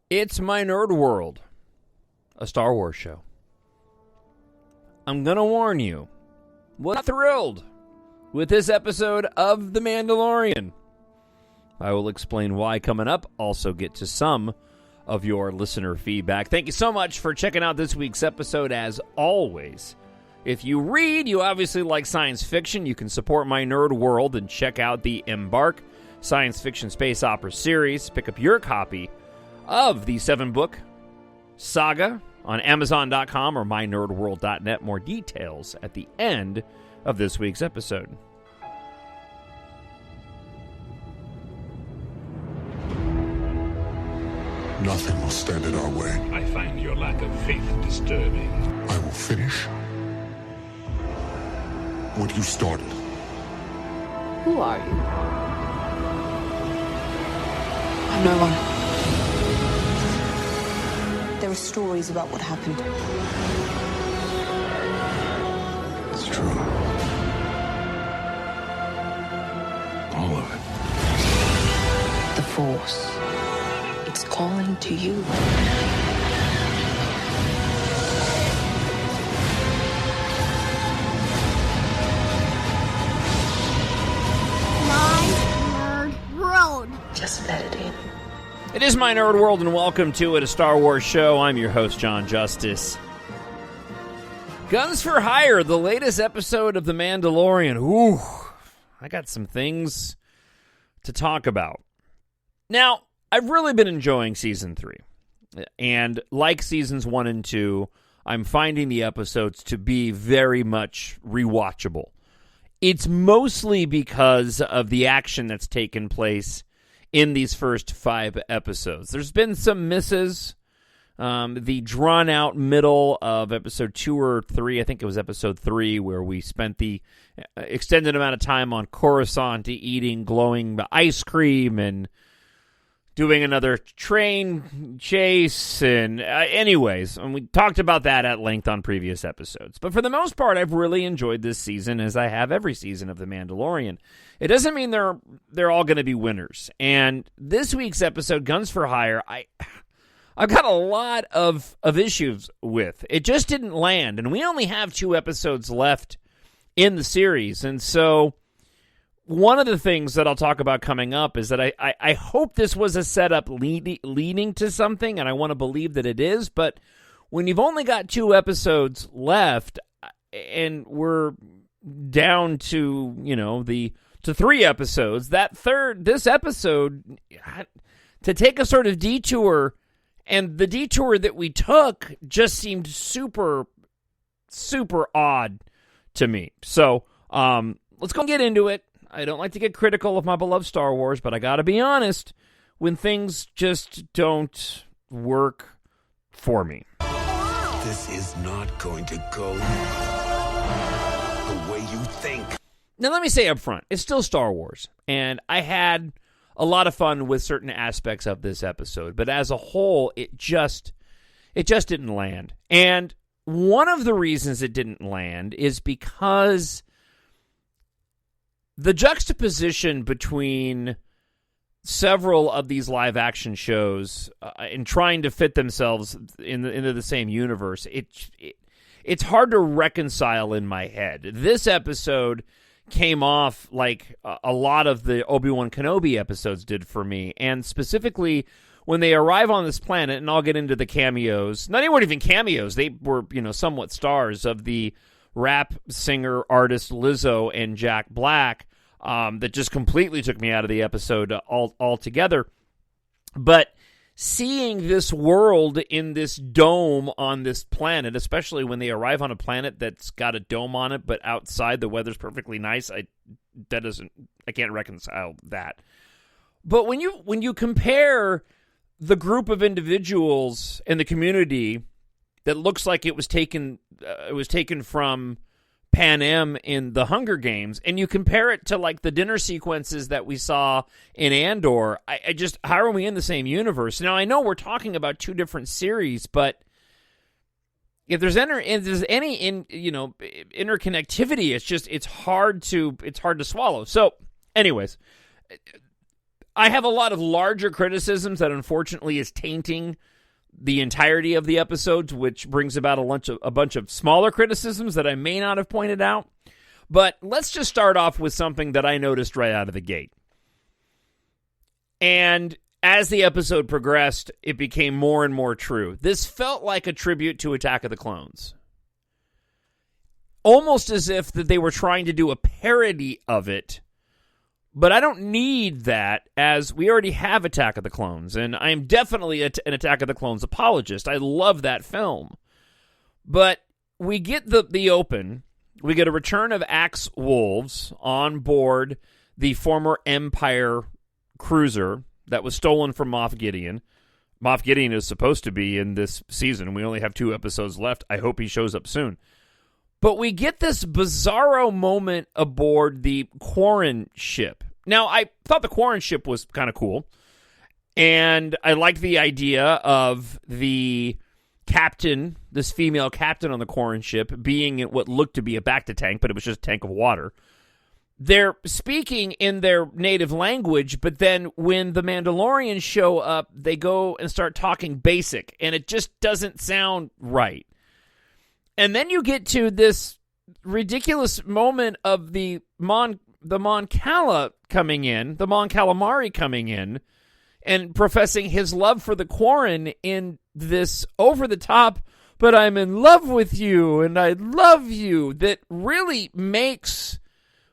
It's My Nerd World, a Star Wars show. I'm going to warn you, we're not thrilled with this episode of The Mandalorian. I will explain why coming up, also get to some of your listener feedback. Thank you so much for checking out this week's episode, as always. If you read, you obviously like science fiction, you can support My Nerd World and check out the EMBARK science fiction space opera series. Pick up your copy of the 7-book saga on Amazon.com or MyNerdWorld.net. More details at the end of this week's episode. Nothing will stand in our way. I find your lack of faith disturbing. I will finish what you started. Who are you? I'm no one. There are stories about what happened. It's true. All of it. The Force. It's calling to you. My Nerd World. Just let it in. It is My Nerd World, and welcome to it, a Star Wars show. I'm your host, Jon Justice. Guns for Hire, the latest episode of The Mandalorian. Ooh, I got some things to talk about. Now, I've really been enjoying Season 3. And like Seasons 1 and 2, I'm finding the episodes to be very much rewatchable. It's mostly because of the action that's taken place in these first 5 episodes. There's been some misses. The drawn-out middle of episode 2 or 3, I think it was episode 3, where we spent the extended amount of time on Coruscant eating glowing ice cream and doing another train chase. And anyways, and we talked about that at length on previous episodes. But for the most part, I've really enjoyed this season, as I have every season of The Mandalorian. It doesn't mean they're all going to be winners. And this week's episode, Guns for Hire, I've got a lot of issues with. It just didn't land, and we only have 2 episodes left in the series. And so one of the things that I'll talk about coming up is that I hope this was a setup leading to something, and I want to believe that it is. But when you've only got 2 episodes left, and we're down to, to 3 episodes, this episode, to take a sort of detour, and the detour that we took just seemed super, super odd to me. So let's go and get into it. I don't like to get critical of my beloved Star Wars, but I gotta be honest, when things just don't work for me. This is not going to go the way you think. Now, let me say up front, it's still Star Wars, and I had a lot of fun with certain aspects of this episode, but as a whole, it just didn't land. And one of the reasons it didn't land is because the juxtaposition between several of these live-action shows in trying to fit themselves into the same universe, it's hard to reconcile in my head. This episode came off like a lot of the Obi-Wan Kenobi episodes did for me, and specifically when they arrive on this planet, and I'll get into the cameos. They weren't even cameos. They were, somewhat stars of the rap singer artist Lizzo and Jack Black, that just completely took me out of the episode altogether. But seeing this world in this dome on this planet, especially when they arrive on a planet that's got a dome on it, but outside the weather's perfectly nice, I can't reconcile that. But when you compare the group of individuals in the community that looks like it was taken from Pan Am in the Hunger Games, and you compare it to like the dinner sequences that we saw in Andor, how are we in the same universe? Now, I know we're talking about 2 different series, but if there's any interconnectivity, it's hard to swallow. So, anyways, I have a lot of larger criticisms that unfortunately is tainting the entirety of the episodes, which brings about a bunch of smaller criticisms that I may not have pointed out. But let's just start off with something that I noticed right out of the gate. And as the episode progressed, it became more and more true. This felt like a tribute to Attack of the Clones. Almost as if that they were trying to do a parody of it. But I don't need that, as we already have Attack of the Clones. And I am definitely an Attack of the Clones apologist. I love that film. But we get the open. We get a return of Axe Wolves on board the former Empire cruiser that was stolen from Moff Gideon. Moff Gideon is supposed to be in this season. We only have 2 episodes left. I hope he shows up soon. But we get this bizarro moment aboard the Quarren ship. Now, I thought the Quarren ship was kind of cool. And I liked the idea of the captain, this female captain on the Quarren ship, being what looked to be a Bacta tank, but it was just a tank of water. They're speaking in their native language, but then when the Mandalorians show up, they go and start talking basic, and it just doesn't sound right. And then you get to this ridiculous moment of the Mon Calamari coming in and professing his love for the Quarren in this over-the-top, but I'm in love with you, and I love you, that really makes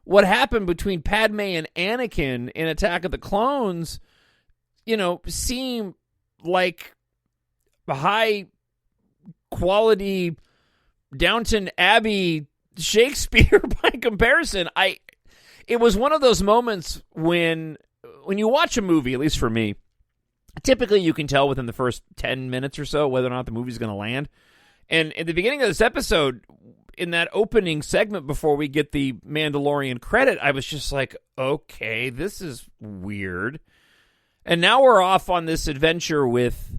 what happened between Padme and Anakin in Attack of the Clones, seem like high-quality Downton Abbey Shakespeare by comparison. It was one of those moments when you watch a movie, at least for me, typically you can tell within the first 10 minutes or so whether or not the movie's going to land. And at the beginning of this episode, in that opening segment before we get the Mandalorian credit, I was just like, okay, this is weird. And now we're off on this adventure with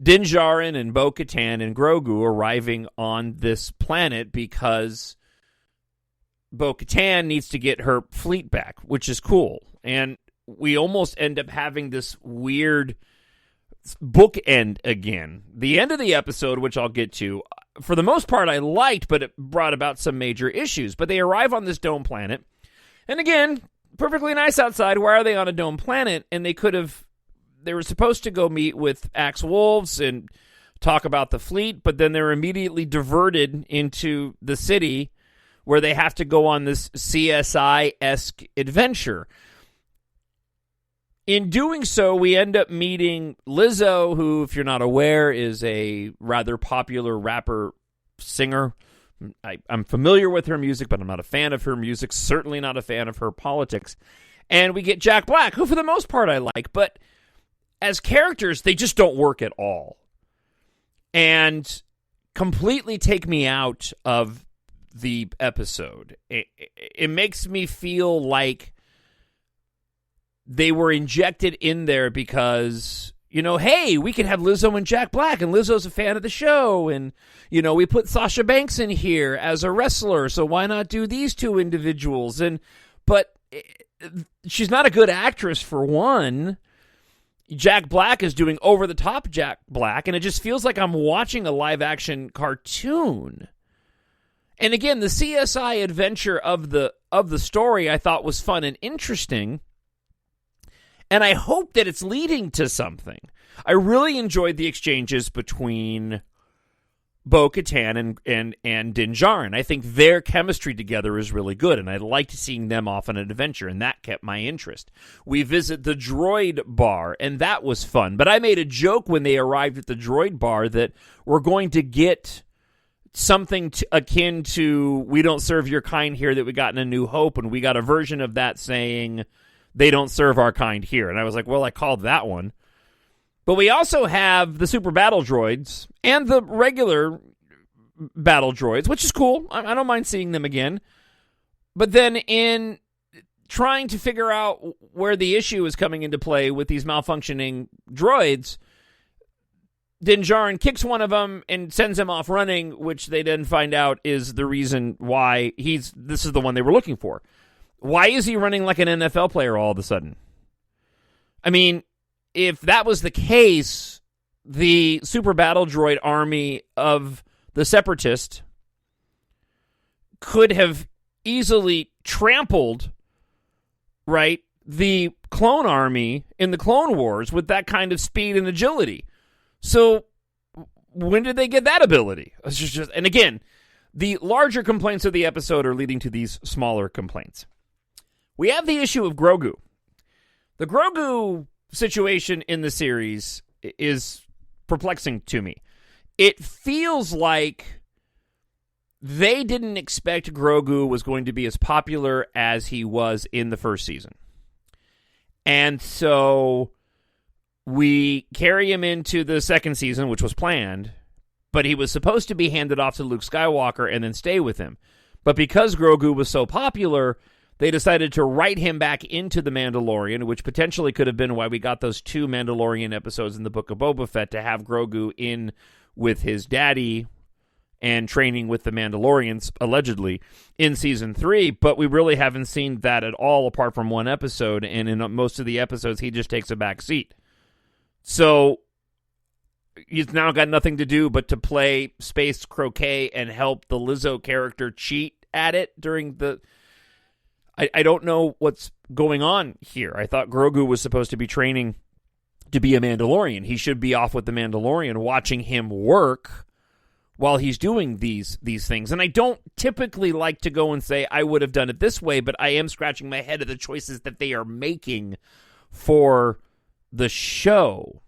Din Djarin and Bo-Katan and Grogu arriving on this planet because Bo-Katan needs to get her fleet back, which is cool. And we almost end up having this weird bookend again. The end of the episode, which I'll get to, for the most part I liked, but it brought about some major issues. But they arrive on this dome planet. And again, perfectly nice outside. Why are they on a dome planet? And they were supposed to go meet with Axe Wolves and talk about the fleet, but then they're immediately diverted into the city where they have to go on this CSI-esque adventure. In doing so, we end up meeting Lizzo, who, if you're not aware, is a rather popular rapper singer. I'm familiar with her music, but I'm not a fan of her music, certainly not a fan of her politics. And we get Jack Black, who for the most part I like, but as characters, they just don't work at all. And completely take me out of the episode. It makes me feel like they were injected in there because, hey, we could have Lizzo and Jack Black, and Lizzo's a fan of the show, and, we put Sasha Banks in here as a wrestler, so why not do these 2 individuals? But she's not a good actress, for one. Jack Black is doing over-the-top Jack Black, and it just feels like I'm watching a live-action cartoon. And again, the CSI adventure of the story I thought was fun and interesting, and I hope that it's leading to something. I really enjoyed the exchanges between Bo-Katan and Din Djarin. I think their chemistry together is really good, and I liked seeing them off on an adventure, and that kept my interest. We visit the droid bar, and that was fun. But I made a joke when they arrived at the droid bar that we're going to get something akin to "We don't serve your kind here" that we got in A New Hope, and we got a version of that saying "They don't serve our kind here." And I was like, well, I called that one. But we also have the super battle droids and the regular battle droids, which is cool. I don't mind seeing them again. But then in trying to figure out where the issue is coming into play with these malfunctioning droids, Din Djarin kicks one of them and sends him off running, which they then find out is the reason why this is the one they were looking for. Why is he running like an NFL player all of a sudden? I mean, if that was the case, the super battle droid army of the Separatist could have easily trampled, right, the clone army in the Clone Wars with that kind of speed and agility. So when did they get that ability? And again, the larger complaints of the episode are leading to these smaller complaints. We have the issue of Grogu. The Grogu situation in the series is perplexing to me. It feels like they didn't expect Grogu was going to be as popular as he was in the first season. And so we carry him into the second season, which was planned, but he was supposed to be handed off to Luke Skywalker and then stay with him. But because Grogu was so popular, they decided to write him back into The Mandalorian, which potentially could have been why we got those 2 Mandalorian episodes in the Book of Boba Fett, to have Grogu in with his daddy and training with the Mandalorians, allegedly, in Season 3. But we really haven't seen that at all, apart from one episode, and in most of the episodes, he just takes a back seat. So he's now got nothing to do but to play space croquet and help the Lizzo character cheat at it during the... I don't know what's going on here. I thought Grogu was supposed to be training to be a Mandalorian. He should be off with the Mandalorian, watching him work while he's doing these things. And I don't typically like to go and say, I would have done it this way, but I am scratching my head at the choices that they are making for the show.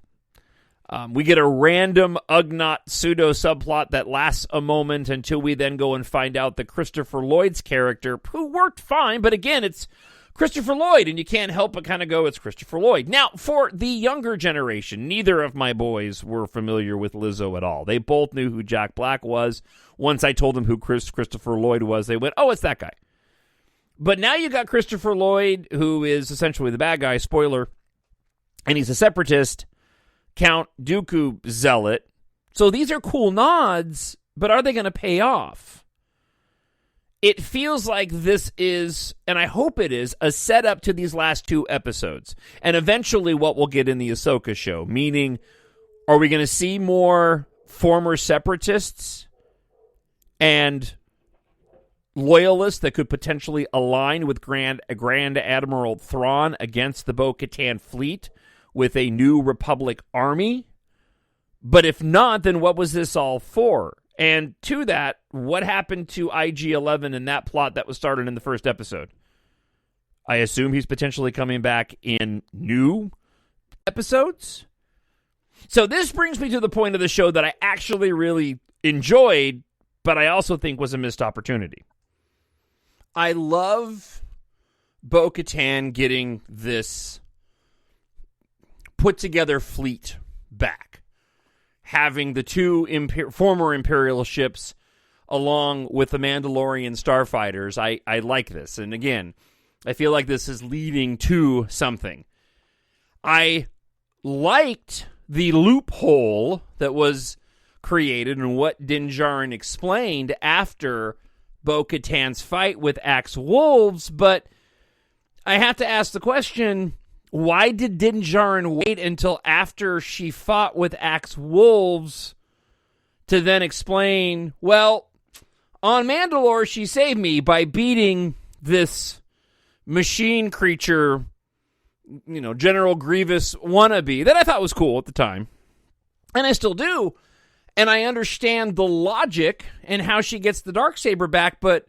We get a random Ugnaught pseudo-subplot that lasts a moment until we then go and find out that Christopher Lloyd's character, who worked fine, but again, it's Christopher Lloyd, and you can't help but kind of go, it's Christopher Lloyd. Now, for the younger generation, neither of my boys were familiar with Lizzo at all. They both knew who Jack Black was. Once I told them who Christopher Lloyd was, they went, oh, it's that guy. But now you got Christopher Lloyd, who is essentially the bad guy, spoiler, and he's a separatist, Count Dooku zealot. So these are cool nods, but are they going to pay off? It feels like this is, and I hope it is, a setup to these last 2 episodes. And eventually what we'll get in the Ahsoka show. Meaning, are we going to see more former separatists and loyalists that could potentially align with Grand Admiral Thrawn against the Bo-Katan fleet with a new Republic army? But if not, then what was this all for? And to that, what happened to IG-11 and that plot that was started in the first episode? I assume he's potentially coming back in new episodes? So this brings me to the point of the show that I actually really enjoyed, but I also think was a missed opportunity. I love Bo-Katan getting this put-together fleet back. Having the 2 former Imperial ships along with the Mandalorian starfighters. I like this. And again, I feel like this is leading to something. I liked the loophole that was created and what Din Djarin explained after Bo-Katan's fight with Axe Wolves, but I have to ask the question, why did Din Djarin wait until after she fought with Axe Wolves to then explain, well, on Mandalore she saved me by beating this machine creature, General Grievous wannabe, that I thought was cool at the time, and I still do, and I understand the logic and how she gets the Darksaber back, but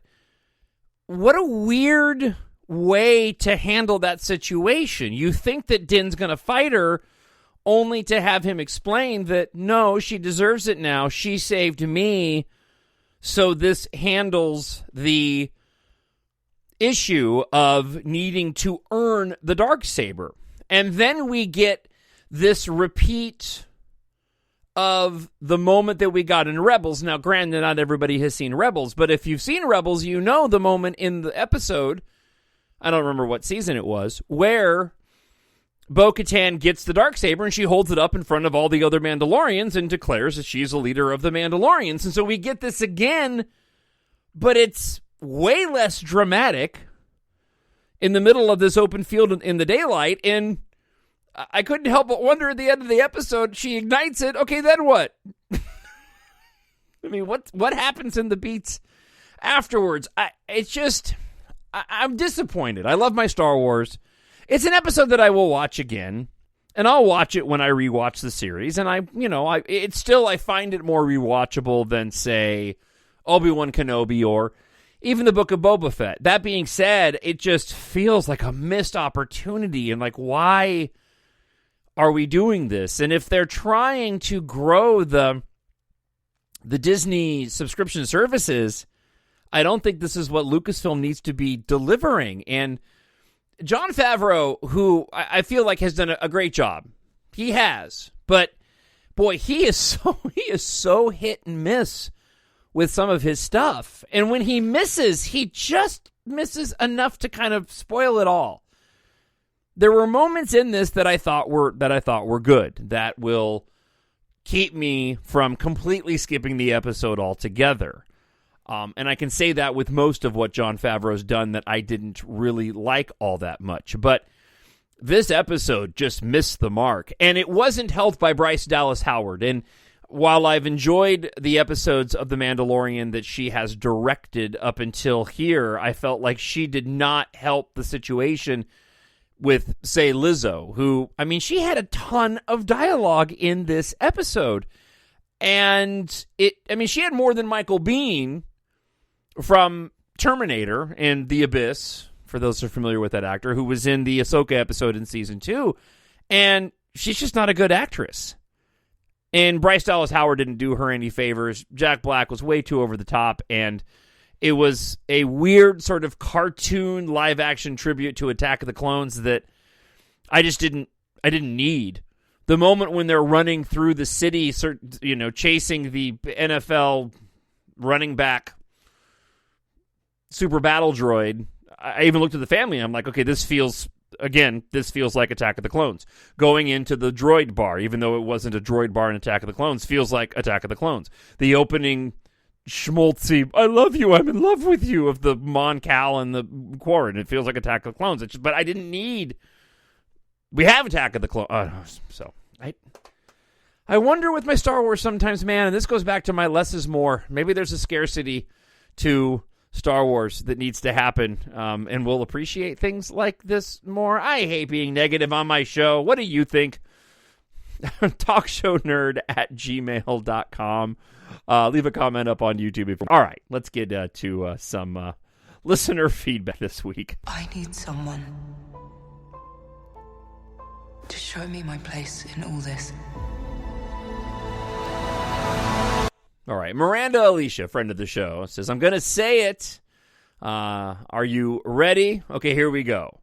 what a weird way to handle that situation. You think that Din's going to fight her, only to have him explain that, no, she deserves it now. She saved me, so this handles the issue of needing to earn the Darksaber. And then we get this repeat of the moment that we got in Rebels. Now, granted, not everybody has seen Rebels, but if you've seen Rebels, you know the moment in the episode, I don't remember what season it was, where Bo-Katan gets the Darksaber and she holds it up in front of all the other Mandalorians and declares that she's a leader of the Mandalorians. And so we get this again, but it's way less dramatic in the middle of this open field in the daylight. And I couldn't help but wonder at the end of the episode, she ignites it. Okay, then what? I mean, what happens in the beats afterwards? I'm disappointed. I love my Star Wars. It's an episode that I will watch again, and I'll watch it when I rewatch the series. And I find it more rewatchable than, say, Obi-Wan Kenobi or even the Book of Boba Fett. That being said, it just feels like a missed opportunity, and like, why are we doing this? And if they're trying to grow the Disney subscription services, I don't think this is what Lucasfilm needs to be delivering. And Jon Favreau, who I feel like has done a great job, he has, but boy, he is so hit and miss with some of his stuff. And when he misses, he just misses enough to kind of spoil it all. There were moments in this that I thought were good, that will keep me from completely skipping the episode altogether. And I can say that with most of what Jon Favreau's done that I didn't really like all that much. But this episode just missed the mark. And it wasn't helped by Bryce Dallas Howard. And while I've enjoyed the episodes of The Mandalorian that she has directed up until here, I felt like she did not help the situation with, say, Lizzo, who, I mean, she had a ton of dialogue in this episode. And she had more than Michael Biehn from Terminator and The Abyss, for those who are familiar with that actor, who was in the Ahsoka episode in season 2. And she's just not a good actress. And Bryce Dallas Howard didn't do her any favors. Jack Black was way too over the top, and it was a weird sort of cartoon live-action tribute to Attack of the Clones that I didn't need. The moment when they're running through the city, chasing the NFL running back super battle droid, I even looked at the family and I'm like, okay, this feels like Attack of the Clones. Going into the droid bar, even though it wasn't a droid bar in Attack of the Clones, feels like Attack of the Clones. The opening schmaltzy, I love you, I'm in love with you, of the Mon Cal and the Quarren, it feels like Attack of the Clones. But I didn't need... We have Attack of the Clones. I wonder with my Star Wars sometimes, man, and this goes back to my less is more. Maybe there's a scarcity to Star Wars that needs to happen, and we'll appreciate things like this more. I hate being negative on my show. What do you think? TalkShowNerd@gmail.com. Leave a comment up on YouTube. All right, let's get to some listener feedback this week. I need someone to show me my place in all this. All right, Miranda Alicia, friend of the show, says, I'm going to say it. Are you ready? Okay, here we go.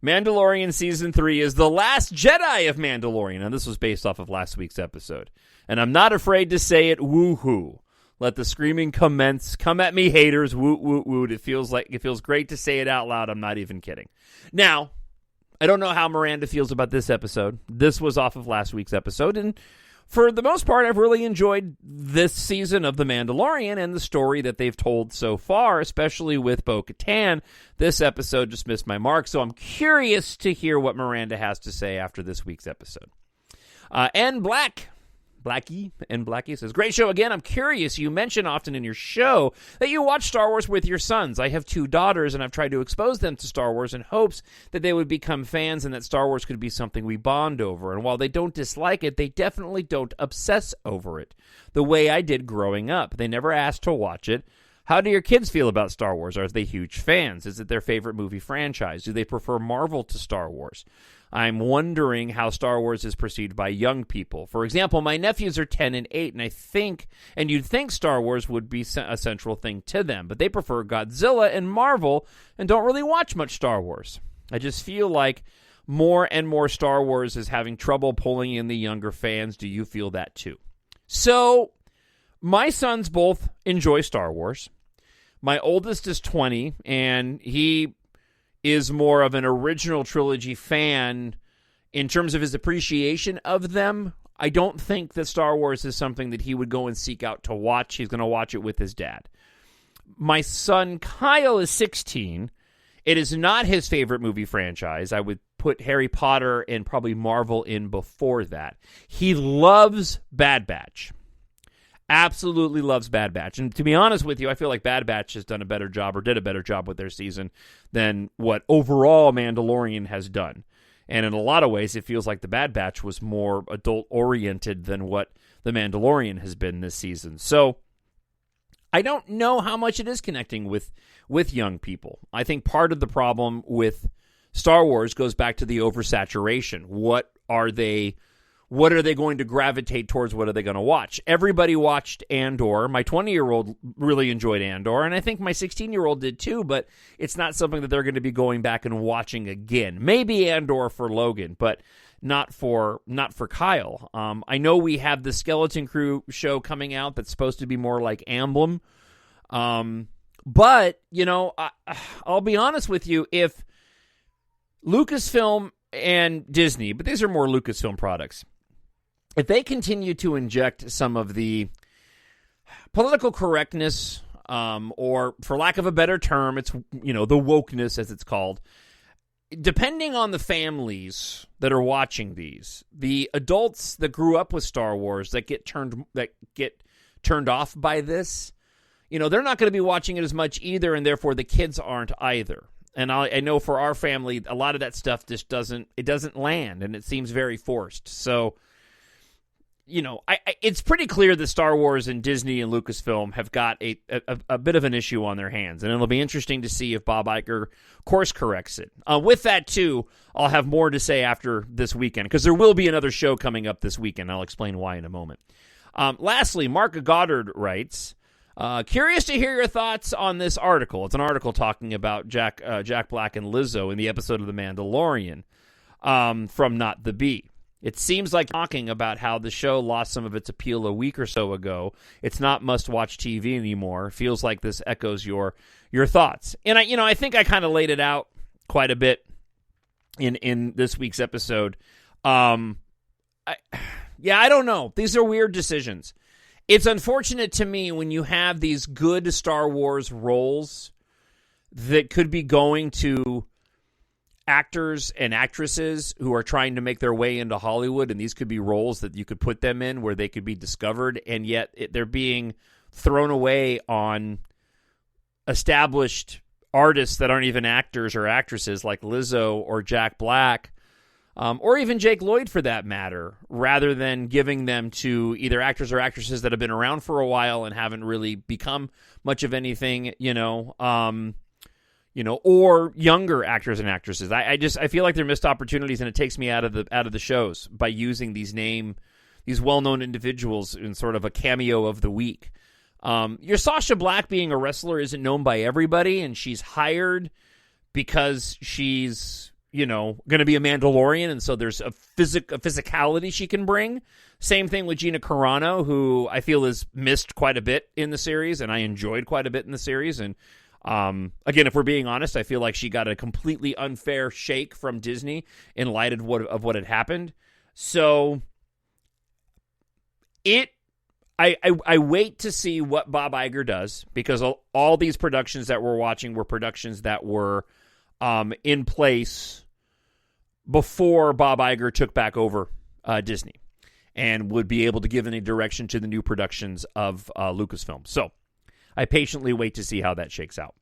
Mandalorian Season 3 is the last Jedi of Mandalorian. And this was based off of last week's episode. And I'm not afraid to say it, woo-hoo. Let the screaming commence. Come at me, haters. Woot, woot, woot. It feels great to say it out loud. I'm not even kidding. Now, I don't know how Miranda feels about this episode. This was off of last week's episode, and for the most part, I've really enjoyed this season of The Mandalorian and the story that they've told so far, especially with Bo-Katan. This episode just missed my mark, so I'm curious to hear what Miranda has to say after this week's episode. Blackie says, great show again. I'm curious. You mention often in your show that you watch Star Wars with your sons. I have 2 daughters, and I've tried to expose them to Star Wars in hopes that they would become fans and that Star Wars could be something we bond over. And while they don't dislike it, they definitely don't obsess over it the way I did growing up. They never asked to watch it. How do your kids feel about Star Wars? Are they huge fans? Is it their favorite movie franchise? Do they prefer Marvel to Star Wars? I'm wondering how Star Wars is perceived by young people. For example, my nephews are 10 and 8, and you'd think Star Wars would be a central thing to them, but they prefer Godzilla and Marvel and don't really watch much Star Wars. I just feel like more and more Star Wars is having trouble pulling in the younger fans. Do you feel that too? So, my sons both enjoy Star Wars. My oldest is 20, and he is more of an original trilogy fan in terms of his appreciation of them. I don't think that Star Wars is something that he would go and seek out to watch. He's going to watch it with his dad. My son Kyle is 16. It is not his favorite movie franchise. I would put Harry Potter and probably Marvel in before that. He loves Bad Batch. Absolutely loves Bad Batch. And to be honest with you, I feel like Bad Batch has done a better job, or did a better job with their season than what overall Mandalorian has done. And in a lot of ways, it feels like the Bad Batch was more adult-oriented than what the Mandalorian has been this season. So I don't know how much it is connecting with young people. I think part of the problem with Star Wars goes back to the oversaturation. What are they going to gravitate towards? What are they going to watch? Everybody watched Andor. My 20-year-old really enjoyed Andor, and I think my 16-year-old did too, but it's not something that they're going to be going back and watching again. Maybe Andor for Logan, but not for Kyle. I know we have the Skeleton Crew show coming out that's supposed to be more like Emblem. But, I'll be honest with you, if Lucasfilm and Disney, but these are more Lucasfilm products, if they continue to inject some of the political correctness, or for lack of a better term, it's, the wokeness as it's called, depending on the families that are watching these, the adults that grew up with Star Wars that get turned off by this, they're not going to be watching it as much either, and therefore the kids aren't either. And I know for our family, a lot of that stuff just doesn't land, and it seems very forced. So, it's pretty clear that Star Wars and Disney and Lucasfilm have got a bit of an issue on their hands, and it'll be interesting to see if Bob Iger course corrects it. With that, too, I'll have more to say after this weekend, because there will be another show coming up this weekend. I'll explain why in a moment. Lastly, Mark Goddard writes, curious to hear your thoughts on this article. It's an article talking about Jack Black and Lizzo in the episode of The Mandalorian from Not the Bee. It seems like talking about how the show lost some of its appeal a week or so ago. It's not must-watch TV anymore. Feels like this echoes your thoughts. And I think I kind of laid it out quite a bit in this week's episode. I don't know. These are weird decisions. It's unfortunate to me when you have these good Star Wars roles that could be going to actors and actresses who are trying to make their way into Hollywood, and these could be roles that you could put them in where they could be discovered, and yet they're being thrown away on established artists that aren't even actors or actresses like Lizzo or Jack Black, or even Jake Lloyd for that matter, rather than giving them to either actors or actresses that have been around for a while and haven't really become much of anything, or younger actors and actresses. I feel like they're missed opportunities, and it takes me out of the shows by using these well-known individuals in sort of a cameo of the week. Your Sasha Black being a wrestler isn't known by everybody, and she's hired because she's going to be a Mandalorian, and so there's a physicality she can bring. Same thing with Gina Carano, who I feel is missed quite a bit in the series, and I enjoyed quite a bit in the series, and again, if we're being honest, I feel like she got a completely unfair shake from Disney in light of what had happened. So I wait to see what Bob Iger does, because all these productions that we're watching were productions that were in place before Bob Iger took back over Disney and would be able to give any direction to the new productions of Lucasfilm. So I patiently wait to see how that shakes out.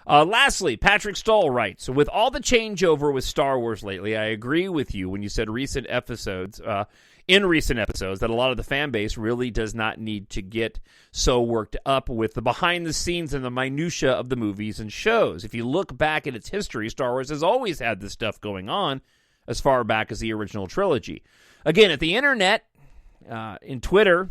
Lastly, Patrick Stoll writes, with all the changeover with Star Wars lately, I agree with you when you said in recent episodes, that a lot of the fan base really does not need to get so worked up with the behind the scenes and the minutia of the movies and shows. If you look back at its history, Star Wars has always had this stuff going on as far back as the original trilogy. Again, if the internet, in Twitter,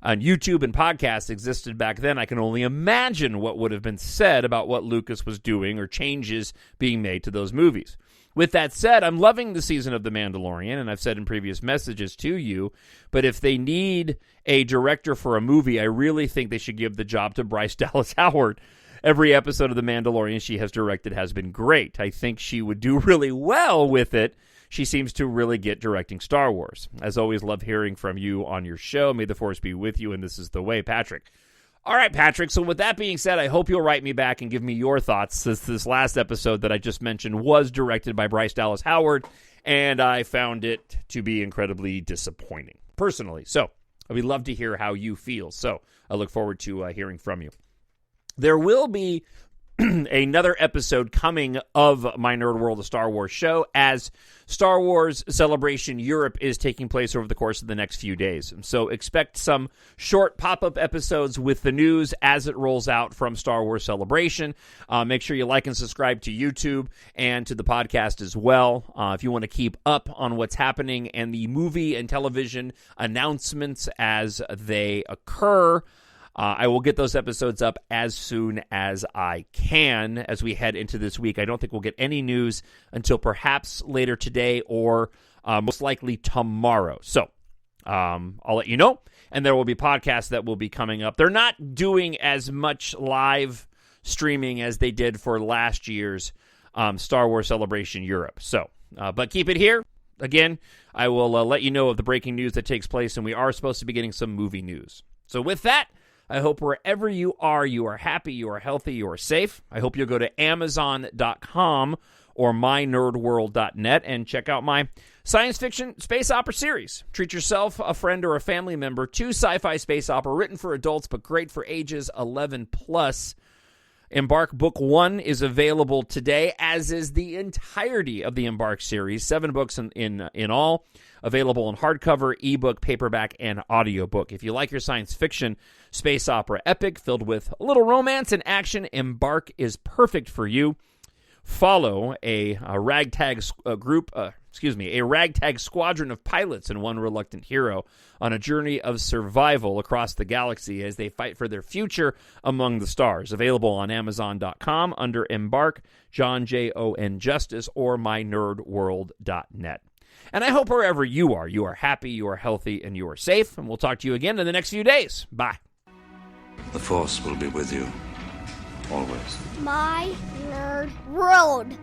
on YouTube and podcasts existed back then, I can only imagine what would have been said about what Lucas was doing or changes being made to those movies. With that said, I'm loving the season of The Mandalorian, and I've said in previous messages to you, but if they need a director for a movie, I really think they should give the job to Bryce Dallas Howard. Every episode of The Mandalorian she has directed has been great. I think she would do really well with it. She seems to really get directing Star Wars. As always, love hearing from you on your show. May the Force be with you, and this is the way, Patrick. All right, Patrick. So with that being said, I hope you'll write me back and give me your thoughts, since this last episode that I just mentioned was directed by Bryce Dallas Howard, and I found it to be incredibly disappointing, personally. So I would love to hear how you feel. So I look forward to hearing from you. There will be another episode coming of My Nerd World, a Star Wars show, as Star Wars Celebration Europe is taking place over the course of the next few days. So expect some short pop-up episodes with the news as it rolls out from Star Wars Celebration. Make sure you like and subscribe to YouTube and to the podcast as well. If you want to keep up on what's happening and the movie and television announcements as they occur, I will get those episodes up as soon as I can as we head into this week. I don't think we'll get any news until perhaps later today or most likely tomorrow. So I'll let you know, and there will be podcasts that will be coming up. They're not doing as much live streaming as they did for last year's Star Wars Celebration Europe. So, but keep it here. Again, I will let you know of the breaking news that takes place, and we are supposed to be getting some movie news. So with that, I hope wherever you are happy, you are healthy, you are safe. I hope you'll go to Amazon.com or mynerdworld.net and check out my science fiction space opera series. Treat yourself, a friend, or a family member to sci-fi space opera written for adults but great for ages 11 plus. EMBARK Book 1 is available today, as is the entirety of the EMBARK series, 7 books in all, available in hardcover, ebook, paperback, and audiobook. If you like your science fiction space opera epic filled with a little romance and action, EMBARK is perfect for you. Follow a ragtag squadron of pilots and one reluctant hero on a journey of survival across the galaxy as they fight for their future among the stars. Available on Amazon.com under EMBARK, Jon Justice, or mynerdworld.net. And I hope wherever you are happy, you are healthy, and you are safe. And we'll talk to you again in the next few days. Bye. The Force will be with you, always. My Nerd World.